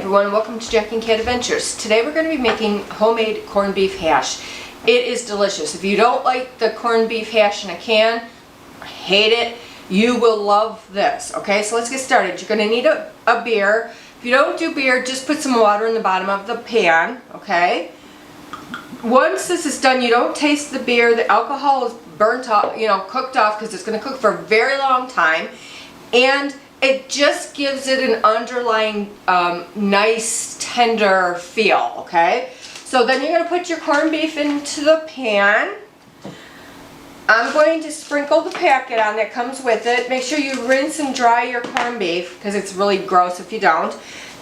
everyone, welcome to Jackie and Cat Adventures. Today we're going to be making homemade corned beef hash. It is delicious. If you don't like the corned beef hash in a can, hate it, you will love this. Okay, so let's get started. You're going to need a beer. If you don't do beer, just put some water in the bottom of the pan. Okay. Once this is done, you don't taste the beer. The alcohol is burnt off, cooked off, because it's going to cook for a very long time. And it just gives it an underlying nice tender feel, okay? So then you're going to put your corned beef into the pan. I'm going to sprinkle the packet on that comes with it. Make sure you rinse and dry your corned beef because it's really gross if you don't.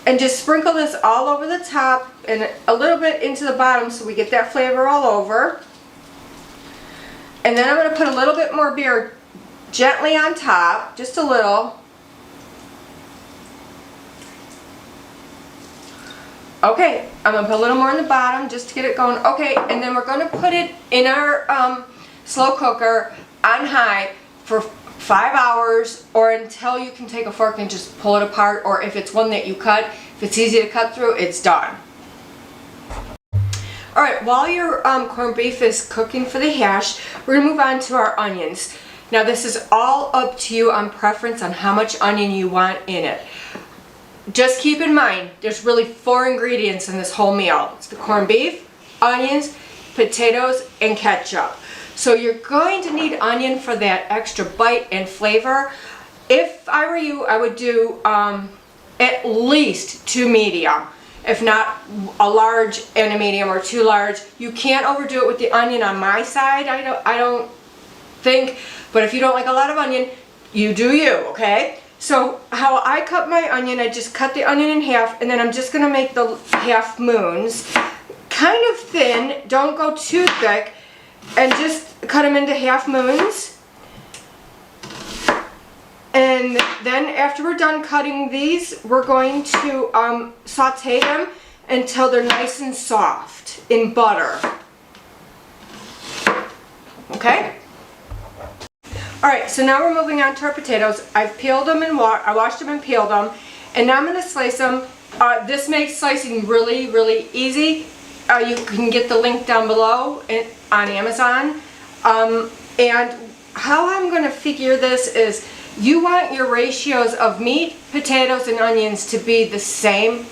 And just sprinkle this all over the top and a little bit into the bottom so we get that flavor all over. And then I'm going to put a little bit more beer gently on top, just a little. Okay, I'm going to put a little more in the bottom just to get it going. Okay, and then we're going to put it in our slow cooker on high for 5 hours, or until you can take a fork and just pull it apart, or if it's one that you cut, if it's easy to cut through, it's done. Alright, while your corned beef is cooking for the hash, we're going to move on to our onions. Now this is all up to you on preference on how much onion you want in it. Just keep in mind, there's really 4 ingredients in this whole meal. It's the corned beef, onions, potatoes, and ketchup. So you're going to need onion for that extra bite and flavor. If I were you, I would do at least 2 medium. If not a large and a medium, or 2 large. You can't overdo it with the onion on my side, I don't think. But if you don't like a lot of onion, you do you, okay? So how I cut my onion, I just cut the onion in half, and then I'm just going to make the half moons. Kind of thin, don't go too thick, and just cut them into half moons. And then after we're done cutting these, we're going to saute them until they're nice and soft in butter. Okay? Alright, so now we're moving on to our potatoes. I've peeled them and I washed them and peeled them. And now I'm going to slice them. This makes slicing really, really easy. You can get the link down below on Amazon. And how I'm going to figure this is, you want your ratios of meat, potatoes, and onions to be the same,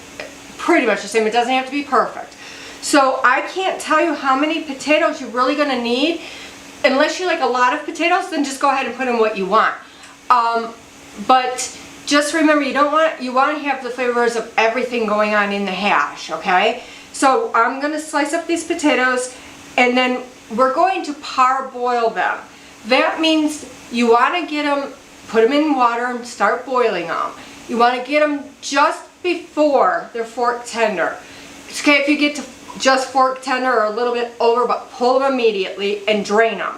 pretty much the same. It doesn't have to be perfect. So I can't tell you how many potatoes you're really going to need. Unless you like a lot of potatoes, then just go ahead and put in what you want. But just remember, you want to have the flavors of everything going on in the hash, okay? So I'm going to slice up these potatoes, and then we're going to parboil them. That means you want to get them, put them in water and start boiling them. You want to get them just before they're fork tender. It's okay if you get to just fork tender or a little bit over, but pull them immediately and drain them.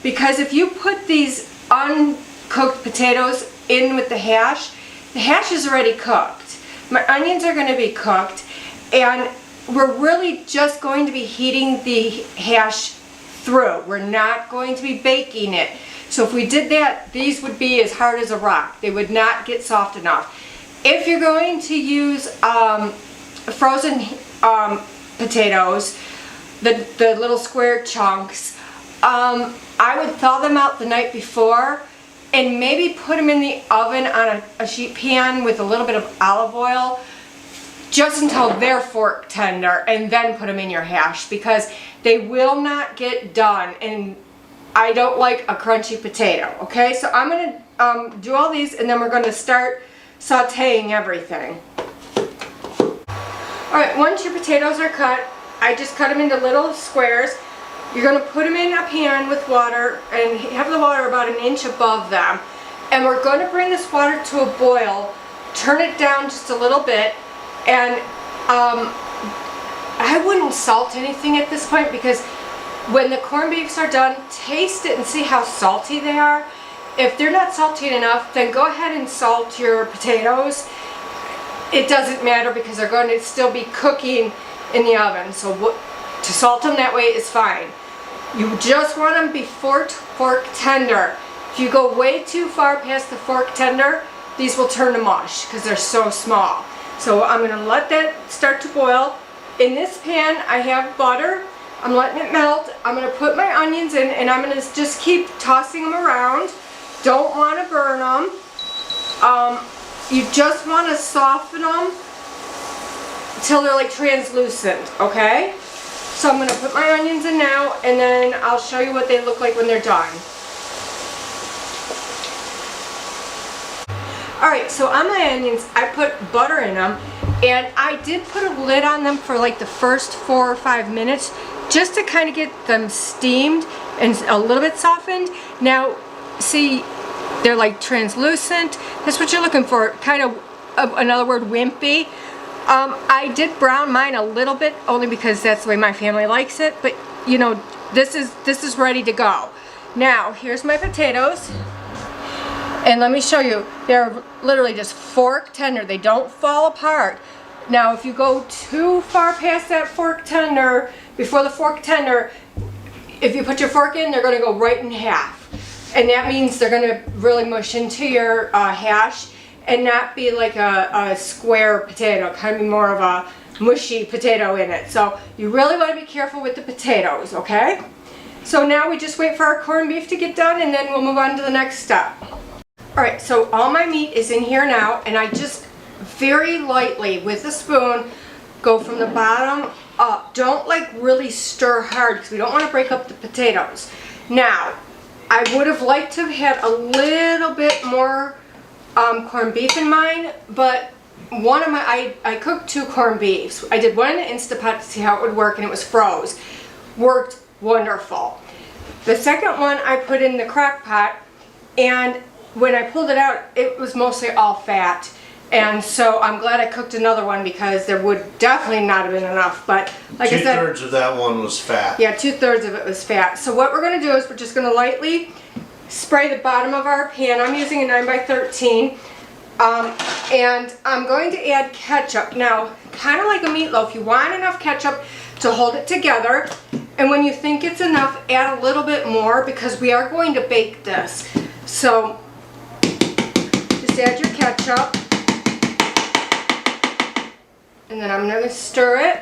Because if you put these uncooked potatoes in with the hash is already cooked. My onions are going to be cooked, and we're really just going to be heating the hash through. We're not going to be baking it. So if we did that, these would be as hard as a rock. They would not get soft enough. If you're going to use frozen potatoes, the little square chunks, I would thaw them out the night before and maybe put them in the oven on a sheet pan with a little bit of olive oil just until they're fork tender, and then put them in your hash, because they will not get done, and I don't like a crunchy potato. Okay, so I'm going to do all these, and then we're going to start sauteing everything. Alright, once your potatoes are cut, I just cut them into little squares. You're going to put them in a pan with water and have the water about 1 inch above them. And we're going to bring this water to a boil, turn it down just a little bit, and I wouldn't salt anything at this point, because when the corned beefs are done, taste it and see how salty they are. If they're not salty enough, then go ahead and salt your potatoes. It doesn't matter, because they're going to still be cooking in the oven. So to salt them that way is fine. You just want them before fork tender. If you go way too far past the fork tender, these will turn to mush because they're so small. So I'm going to let that start to boil. In this pan I have butter. I'm letting it melt. I'm going to put my onions in and I'm going to just keep tossing them around. Don't want to burn them. You just want to soften them until they're like translucent, okay? So I'm going to put my onions in now and then I'll show you what they look like when they're done. Alright, so on my onions, I put butter in them, and I did put a lid on them for like the first 4 or 5 minutes, just to kind of get them steamed and a little bit softened. Now, see, they're like translucent. That's what you're looking for, kind of, another word, wimpy. I did brown mine a little bit, only because that's the way my family likes it, but you know, this is ready to go. Now, here's my potatoes. And let me show you, they're literally just fork tender. They don't fall apart. Now, if you go too far past that fork tender, before the fork tender, if you put your fork in, they're going to go right in half. And that means they're going to really mush into your hash and not be like a square potato, kind of be more of a mushy potato in it. So you really want to be careful with the potatoes, okay? So now we just wait for our corned beef to get done and then we'll move on to the next step. Alright, so all my meat is in here now, and I just very lightly with a spoon go from the bottom up. Don't like really stir hard because we don't want to break up the potatoes. Now, I would have liked to have had a little bit more corned beef in mine, but one of my, I cooked 2 corned beefs. I did one in the Instapot to see how it would work, and it was froze. Worked wonderful. The second one I put in the crock pot, and when I pulled it out, it was mostly all fat. And so I'm glad I cooked another one because there would definitely not have been enough. But like I said, 2/3 of that one was fat. Yeah, 2/3 of it was fat. So what we're going to do is we're just going to lightly spray the bottom of our pan. I'm using a 9x13. And I'm going to add ketchup. Now, kind of like a meatloaf, you want enough ketchup to hold it together. And when you think it's enough, add a little bit more because we are going to bake this. So just add your ketchup, and then I'm going to stir it.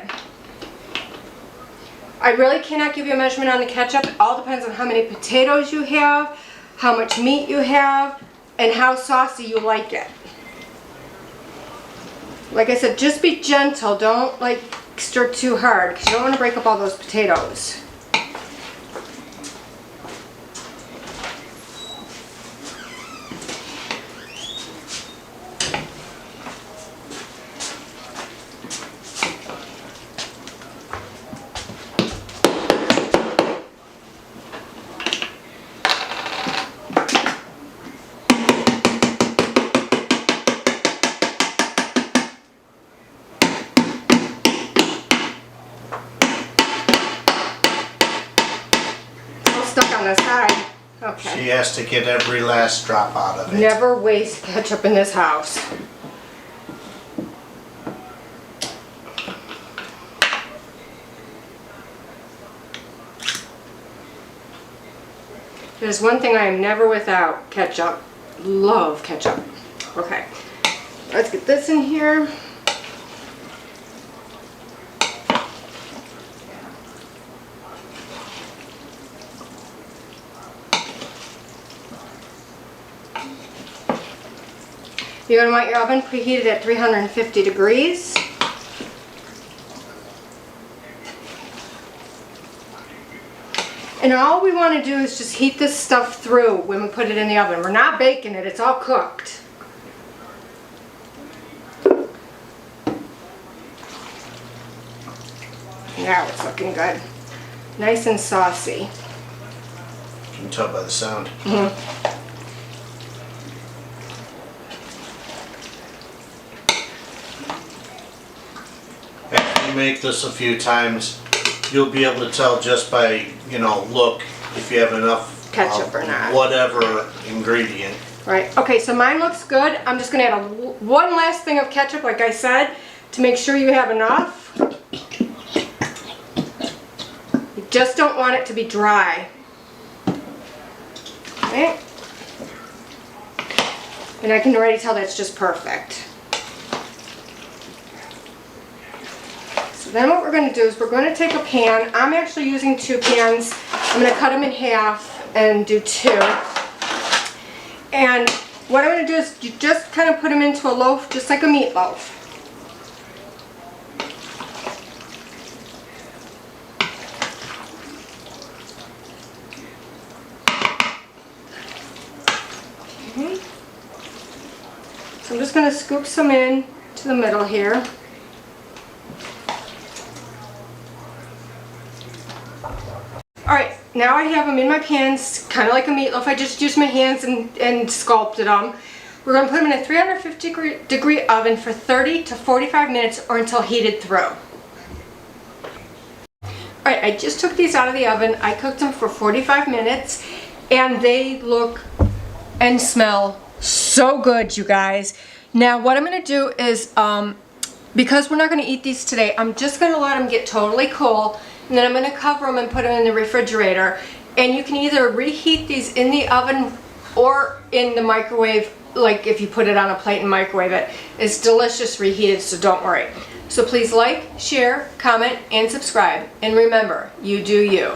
I really cannot give you a measurement on the ketchup. It all depends on how many potatoes you have, how much meat you have, and how saucy you like it. Like I said, just be gentle. Don't like stir too hard because you don't want to break up all those potatoes. Stuck on the side. Okay. She has to get every last drop out of it. Never waste ketchup in this house. There's one thing I am never without: ketchup. Love ketchup. Okay. Let's get this in here. You're going to want your oven preheated at 350 degrees. And all we want to do is just heat this stuff through when we put it in the oven. We're not baking it, it's all cooked. Now it's looking good. Nice and saucy. You can tell by the sound. Mm-hmm. After you make this a few times, you'll be able to tell just by, look if you have enough Ketchup or not. Whatever ingredient. Right. Okay, so mine looks good. I'm just going to add one last thing of ketchup, like I said, to make sure you have enough. You just don't want it to be dry. Okay. And I can already tell that's just perfect. So then what we're going to do is we're going to take a pan. I'm actually using 2 pans. I'm going to cut them in half and do 2. And what I'm going to do is you just kind of put them into a loaf, just like a meatloaf. Okay. So I'm just going to scoop some in to the middle here. Alright, now I have them in my pans, kind of like a meatloaf. I just used my hands and sculpted them. We're going to put them in a 350 degree oven for 30 to 45 minutes or until heated through. Alright, I just took these out of the oven. I cooked them for 45 minutes and they look and smell so good, you guys. Now what I'm going to do is, because we're not going to eat these today, I'm just going to let them get totally cool. And then I'm going to cover them and put them in the refrigerator. And you can either reheat these in the oven or in the microwave, like if you put it on a plate and microwave it. It's delicious reheated, so don't worry. So please like, share, comment, and subscribe. And remember, you do you.